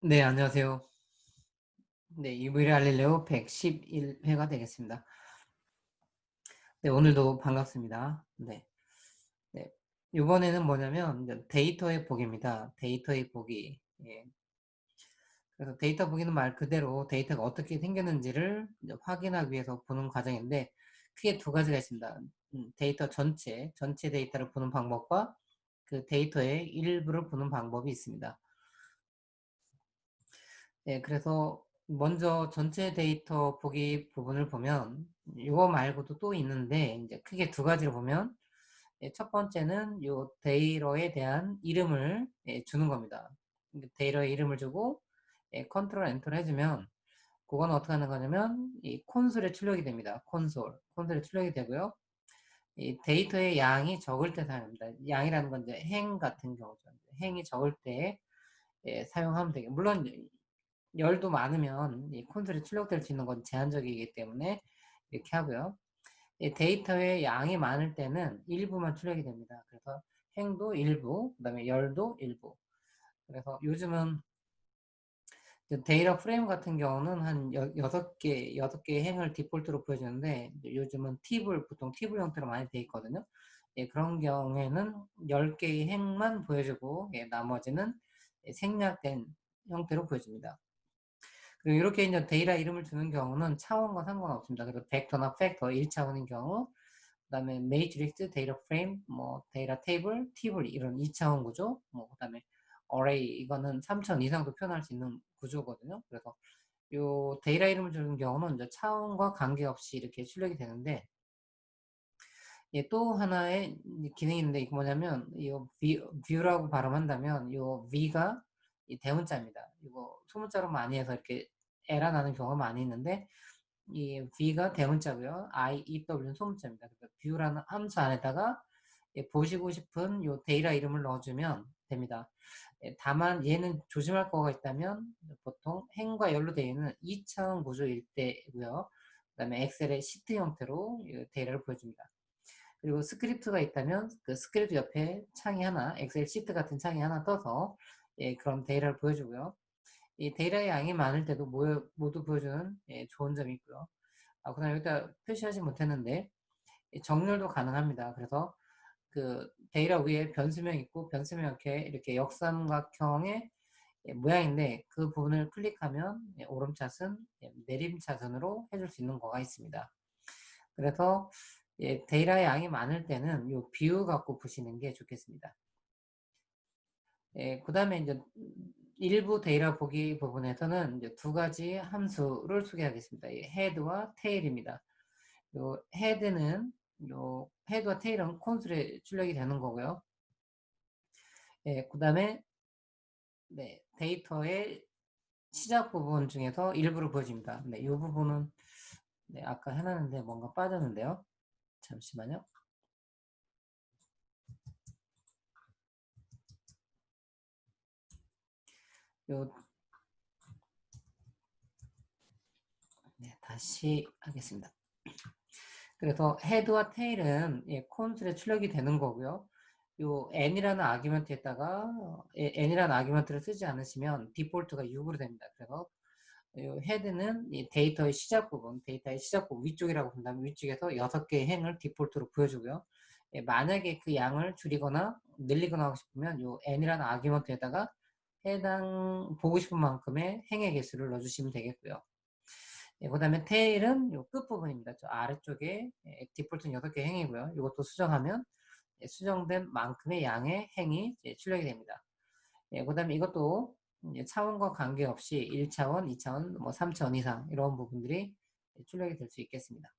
네, 안녕하세요. 네, 이브리 알릴레오 111회가 되겠습니다. 네, 오늘도 반갑습니다. 네, 네. 이번에는 뭐냐면 이제 데이터의 보기입니다. 데이터의 보기. 예. 그래서 데이터 보기는 말 그대로 데이터가 어떻게 생겼는지를 이제 확인하기 위해서 보는 과정인데 크게 두 가지가 있습니다. 데이터 전체 데이터를 보는 방법과 그 데이터의 일부를 보는 방법이 있습니다. 네, 그래서 먼저 전체 데이터 보기 부분을 보면 이거 말고도 또 있는데 이제 크게 두 가지를 보면 첫 번째는 요 데이터에 대한 이름을 주는 겁니다. 데이터에 이름을 주고 컨트롤 엔터를 해주면 그건 어떻게 하는 거냐면 이 콘솔에 출력이 됩니다. 콘솔에 출력이 되고요. 이 데이터의 양이 적을 때 사용합니다. 양이라는 건 이제 행 같은 경우죠. 행이 적을 때 사용하면 되게 물론 열도 많으면 이 콘솔이 출력될 수 있는 건 제한적이기 때문에 이렇게 하고요. 이 데이터의 양이 많을 때는 일부만 출력이 됩니다. 그래서 행도 일부, 그다음에 열도 일부. 그래서 요즘은 데이터 프레임 같은 경우는 한 6개 행을 디폴트로 보여주는데 요즘은 보통 팁을 형태로 많이 돼 있거든요. 예, 그런 경우에는 10개의 행만 보여주고 나머지는 생략된 형태로 보여줍니다. 그리고 이렇게 이제 데이터 이름을 주는 경우는 차원과 상관없습니다. 그래서 벡터나 팩터 1차원인 경우, 그다음에 매트릭스, 데이터 프레임, 뭐 데이터 테이블 이런 2차원 구조, 뭐 그다음에 어레이 이거는 3차원 이상도 표현할 수 있는 구조거든요. 그래서 요 데이터 이름을 주는 경우는 이제 차원과 관계없이 이렇게 출력이 되는데 예, 또 하나의 기능이 있는데 이게 뭐냐면 이 뷰라고 발음한다면 이 V가 이 대문자입니다. 이거 소문자로 많이 해서 이렇게 에러 나는 경우가 많이 있는데 이 V가 대문자고요. IEW는 소문자입니다. 그래서 뷰라는 함수 안에다가 보시고 싶은 요 데이터 이름을 넣어주면 됩니다. 다만 얘는 조심할 거가 있다면 보통 행과 열로 되어 있는 2차원 구조일 때고요. 그다음에 엑셀의 시트 형태로 데이터를 보여줍니다. 그리고 스크립트가 있다면 그 스크립트 옆에 창이 하나, 엑셀 시트 같은 창이 하나 떠서 그런 데이터를 보여주고요. 이 데이터의 양이 많을 때도 모두 보여주는 좋은 점이 있고요. 그다음에 여기다 표시하지 못했는데 정렬도 가능합니다. 그래서 그 데이터 위에 변수명 있고 변수명 이렇게 역삼각형의 모양인데 그 부분을 클릭하면 오름차순, 내림차순으로 해줄 수 있는 거가 있습니다. 그래서 데이터의 양이 많을 때는 이 비유 갖고 보시는 게 좋겠습니다. 그 다음에 이제 일부 데이터 보기 부분에서는 이제 두 가지 함수를 소개하겠습니다. 헤드와 테일입니다. 요 헤드와 테일은 콘솔에 출력이 되는 거고요. 그 다음에 데이터의 시작 부분 중에서 일부를 보여줍니다. 이 부분은 아까 해놨는데 뭔가 빠졌는데요. 잠시만요. 요, 다시 하겠습니다. 그래서 헤드와 테일은 콘솔에 출력이 되는 거고요. 요 n이라는 아규먼트에다가 n이라는 아규먼트를 쓰지 않으시면 디폴트가 6으로 됩니다. 그래서 요 헤드는 이 데이터의 시작 부분 위쪽이라고 본다면 위쪽에서 6개의 행을 디폴트로 보여주고요. 만약에 그 양을 줄이거나 늘리거나 하고 싶으면 요 n이라는 아규먼트에다가 해당 보고 싶은 만큼의 행의 개수를 넣어주시면 되겠고요. 그 다음에 테일은 요 끝부분입니다. 저 아래쪽에 디폴트는 6개 행이고요. 이것도 수정하면 수정된 만큼의 양의 행이 출력이 됩니다. 그 다음에 이것도 차원과 관계없이 1차원, 2차원, 뭐 3차원 이상 이런 부분들이 출력이 될 수 있겠습니다.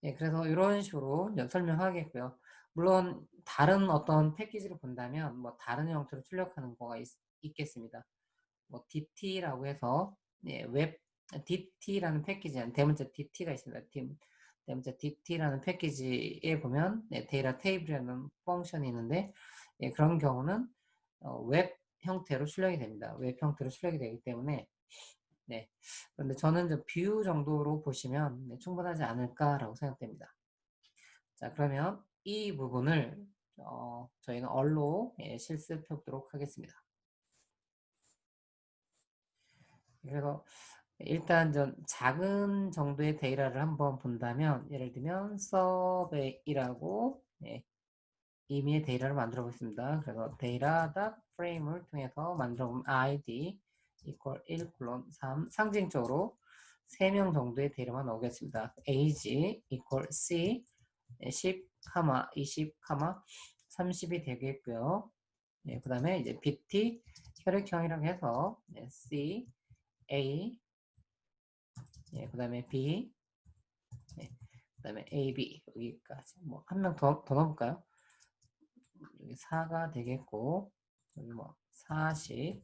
그래서 이런 식으로 설명하겠고요. 물론 다른 어떤 패키지를 본다면 뭐 다른 형태로 출력하는 거가 있겠습니다. 뭐 DT라고 해서 웹 DT라는 패키지, 대문자 DT가 있습니다. 대문자 DT라는 패키지에 보면 데이터 테이블이라는 펑션이 있는데 그런 경우는 웹 형태로 출력이 됩니다. 웹 형태로 출력이 되기 때문에 그런데 저는 이제 뷰 정도로 보시면 충분하지 않을까라고 생각됩니다. 자, 그러면 이 부분을 저희는 얼로 실습해 보도록 하겠습니다. 그래서 일단 좀 작은 정도의 데이터를 한번 본다면, 예를 들면 서베이라고 임의의 데이터를 만들어 보겠습니다. 그래서 data.frame을 통해서 만들어 보면 id equal 1, 3 상징적으로 3명 정도의 데이터만 나오겠습니다. age equal c 10, 20, 30이 되겠고요. 그 다음에 이제 bt 혈액형이라고 해서 c, a, 그 다음에 b, 그 다음에 ab 여기까지 뭐 한 명 더 넣어볼까요? 여기 4가 되겠고 여기 뭐 40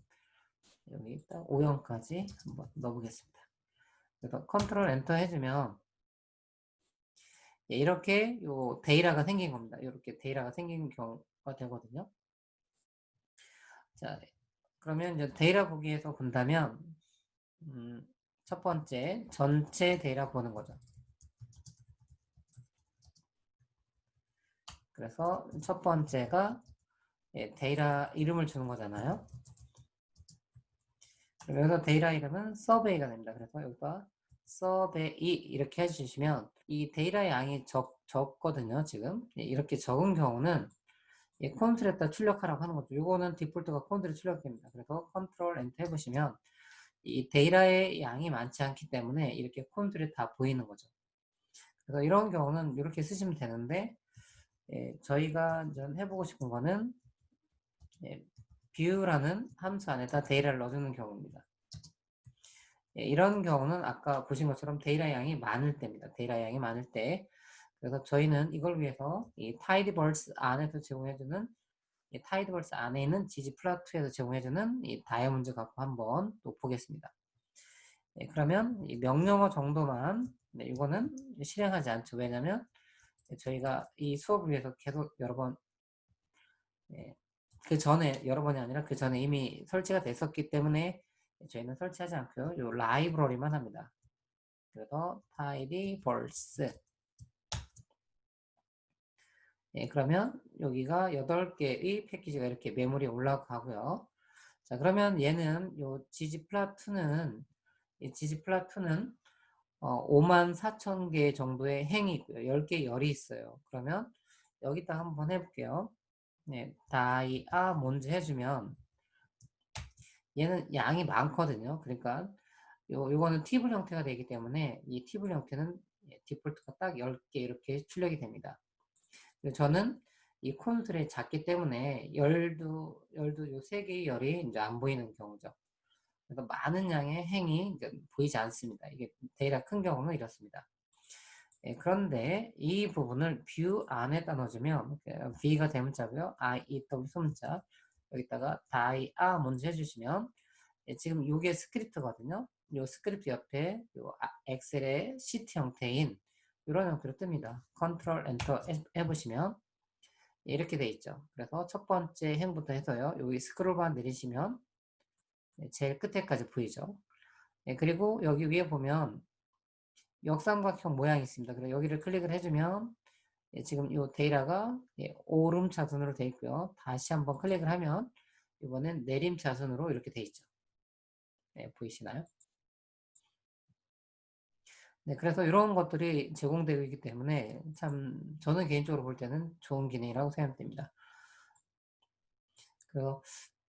여기 딱 5형까지 한번 넣어보겠습니다. 그래서 컨트롤 엔터 해주면 이렇게 요 데이터가 생긴 겁니다. 이렇게 데이터가 생긴 경우가 되거든요. 자, 그러면 이제 데이터 보기에서 본다면 첫 번째 전체 데이터 보는 거죠. 그래서 첫 번째가 데이터 이름을 주는 거잖아요. 여기서 데이터 이름은 서베이가 됩니다. 그래서 여기가 서베이 이렇게 해주시면 이 데이터의 양이 적거든요. 지금 이렇게 적은 경우는 컨트롤에다 출력하라고 하는 거죠. 이거는 디폴트가 컨트롤 출력됩니다. 그래서 컨트롤 엔터 해보시면 이 데이터의 양이 많지 않기 때문에 이렇게 컨트롤이 다 보이는 거죠. 그래서 이런 경우는 이렇게 쓰시면 되는데 저희가 좀 해보고 싶은 거는 view라는 함수 안에다 데이터를 넣어주는 경우입니다. 이런 경우는 아까 보신 것처럼 데이터 양이 많을 때입니다. 데이터 양이 많을 때. 그래서 저희는 이걸 위해서 이 tidyverse 안에서 제공해주는 이 타이드버스 안에 있는 ggplot2에서 제공해주는 이 다이아몬드 갖고 한번 또 보겠습니다. 그러면 이 명령어 정도만 이거는 실행하지 않죠. 왜냐면 저희가 이 수업을 위해서 계속 여러 번 그 전에 여러 번이 아니라 그 전에 이미 설치가 됐었기 때문에 저희는 설치하지 않고요. 요 라이브러리만 합니다. 그래서 tidyverse 그러면 여기가 8개의 패키지가 이렇게 메모리에 올라가고요. 자, 그러면 얘는 요 ggplot2는 이 ggplot2는 54,000개 정도의 행이 있고요. 10개 열이 있어요. 그러면 여기다 한번 해볼게요. 다이아 뭔지 해주면 얘는 양이 많거든요. 그러니까 요거는 팁블 형태가 되기 때문에 이 팁블 형태는 디폴트가 딱 10개 이렇게 출력이 됩니다. 저는 이 콘솔이 작기 때문에 열도 요 3개의 열이 이제 안 보이는 경우죠. 그래서 많은 양의 행이 보이지 않습니다. 이게 데이터 큰 경우는 이렇습니다. 그런데 이 부분을 view 안에다 넣어주면 v가 대문자고요. IEW 소문자 여기다가 die 먼저 해주시면 지금 이게 스크립트거든요. 이 스크립트 옆에 요 엑셀의 시트 형태인 이런 형태로 뜹니다. 컨트롤 엔터 해보시면 이렇게 돼 있죠. 그래서 첫 번째 행부터 해서요. 여기 스크롤바 내리시면 제일 끝에까지 보이죠. 그리고 여기 위에 보면 역삼각형 모양이 있습니다. 그래서 여기를 클릭을 해주면 지금 이 데이터가 오름차순으로 되어 있고요. 다시 한번 클릭을 하면 이번엔 내림차순으로 이렇게 되어 있죠. 보이시나요? 그래서 이런 것들이 제공되고 있기 때문에 참 저는 개인적으로 볼 때는 좋은 기능이라고 생각됩니다. 그래서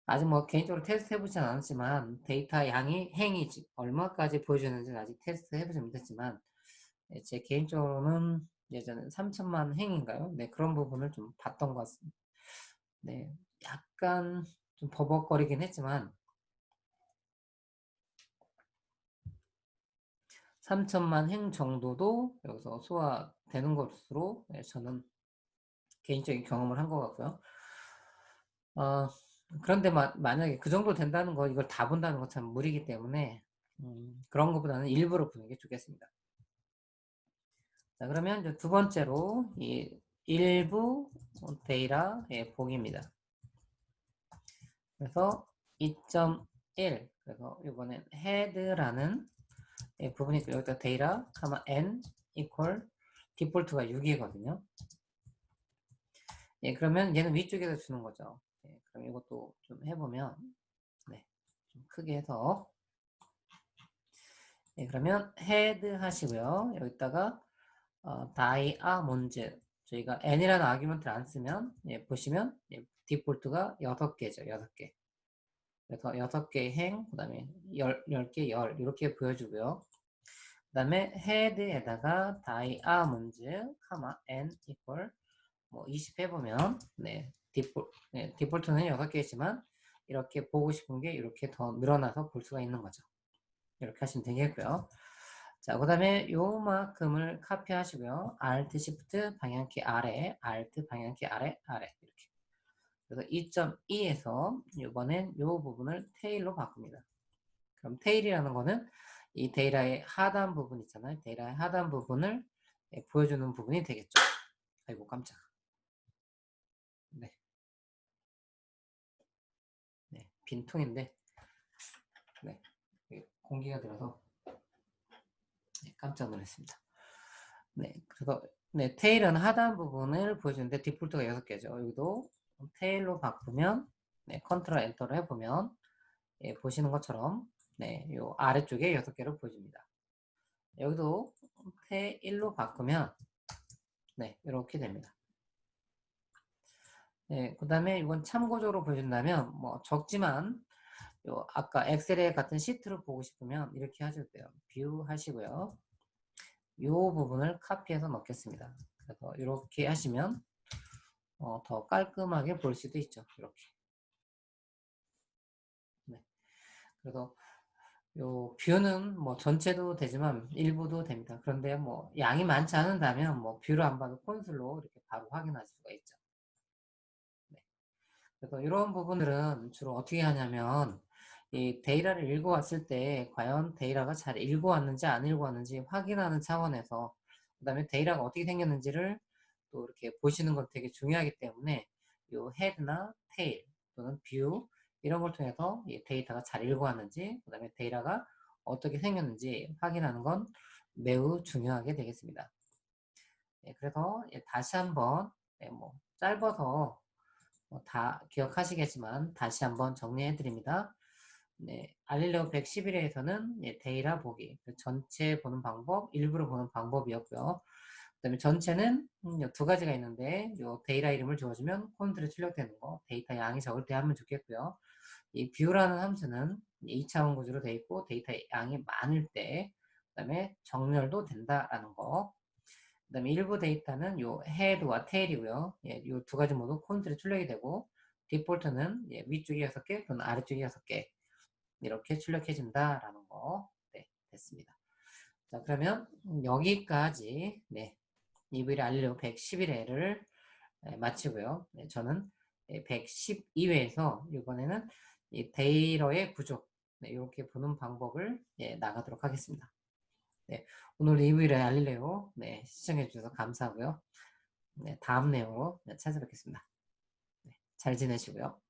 아직 뭐 개인적으로 테스트 해보진 않았지만 데이터 양이 행이 얼마까지 보여주는지는 아직 테스트 해보지 못했지만 제 개인적으로는 예전에 3천만 행인가요? 네, 그런 부분을 좀 봤던 것 같습니다. 네, 약간 좀 버벅거리긴 했지만 3천만 행 정도도 여기서 소화되는 것으로 저는 개인적인 경험을 한 것 같고요. 그런데 만약에 그 정도 된다는 거 이걸 다 본다는 건 참 무리이기 때문에 그런 것보다는 일부러 보는 게 좋겠습니다. 자, 그러면 이제 두 번째로 이 일부 데이터의 보기입니다. 그래서 2.1 그래서 이번엔 head라는 부분이 있고 여기다 데이터, n equal 디폴트가 6이거든요. 그러면 얘는 위쪽에서 주는 거죠. 그럼 이것도 좀 해보면 좀 크게 해서 네, 그러면 head 하시고요. 여기다가 다이아몬드 저희가 n이라는 아규먼트를 안 쓰면 예, 보시면 예, 디폴트가 6개죠. 6개. 그래서 6개의 행, 그 다음에 10개 열 이렇게 보여주고요. 그 다음에 헤드에다가 다이아몬드, n equal 뭐 20 해보면 네, 디폴트는 6개지만 이렇게 보고 싶은 게 이렇게 더 늘어나서 볼 수가 있는 거죠. 이렇게 하시면 되겠고요. 자, 그 다음에 요만큼을 카피하시고요. Alt Shift 방향키 아래, Alt 방향키 아래, 아래 이렇게. 그래서 2.2에서 이번엔 요 부분을 테일로 바꿉니다. 그럼 테일이라는 거는 이 데이터의 하단 부분 있잖아요. 데이터의 하단 부분을 보여주는 부분이 되겠죠. 아이고 깜짝. 네, 네, 빈통인데 네, 공기가 들어서 네, 깜짝 놀랐습니다. 네, 그래서 네, 테일은 하단 부분을 보여주는데 디폴트가 6개죠. 여기도 테일로 바꾸면 네, 컨트롤 엔터를 해보면 예, 보시는 것처럼 네, 요 아래쪽에 6개를 보여줍니다. 여기도 테일로 바꾸면 네, 이렇게 됩니다. 네, 그 다음에 이건 참고적으로 보여준다면 뭐 적지만 요 아까 엑셀에 같은 시트를 보고 싶으면 이렇게 하셔도 돼요. 뷰 하시고요. 이 부분을 카피해서 넣겠습니다. 그래서 이렇게 하시면 더 깔끔하게 볼 수도 있죠. 이렇게. 네. 그래서 요 뷰는 뭐 전체도 되지만 일부도 됩니다. 그런데 뭐 양이 많지 않은다면 뭐 뷰를 안 봐도 콘솔로 이렇게 바로 확인할 수가 있죠. 네. 그래서 이런 부분들은 주로 어떻게 하냐면 이 데이터를 읽어왔을 때 과연 데이터가 잘 읽어왔는지 안 읽어왔는지 확인하는 차원에서 그 다음에 데이터가 어떻게 생겼는지를 또 이렇게 보시는 건 되게 중요하기 때문에 이 헤드나 테일 또는 뷰 이런 걸 통해서 이 데이터가 잘 읽어왔는지 그 다음에 데이터가 어떻게 생겼는지 확인하는 건 매우 중요하게 되겠습니다. 네, 그래서 다시 한번 네, 뭐 짧아서 다 기억하시겠지만 다시 한번 정리해 드립니다. 네, 알릴레오 111회에서는 데이터 보기, 전체 보는 방법, 일부러 보는 방법이었고요. 그 다음에 전체는 두 가지가 있는데 요 데이터 이름을 주어주면 콘솔에 출력되는 거, 데이터 양이 적을 때 하면 좋겠고요. 이 뷰라는 함수는 2차원 구조로 되어 있고 데이터 양이 많을 때, 그 다음에 정렬도 된다라는 거. 그 다음에 일부 데이터는 요 헤드와 테일이고요. 예, 요 두 가지 모두 콘솔에 출력이 되고 디폴트는 예, 위쪽이 6개 또는 아래쪽이 6개 이렇게 출력해준다라는 거. 네, 됐습니다. 자, 그러면 여기까지 네, EV를 알리려고 111회를 마치고요. 네, 저는 112회에서 이번에는 이 데이터의 구조 네, 이렇게 보는 방법을 나가도록 하겠습니다. 네, 오늘 리뷰를 알릴래요. 네, 시청해 주셔서 감사하고요. 네, 다음 내용으로 찾아뵙겠습니다. 네, 잘 지내시고요.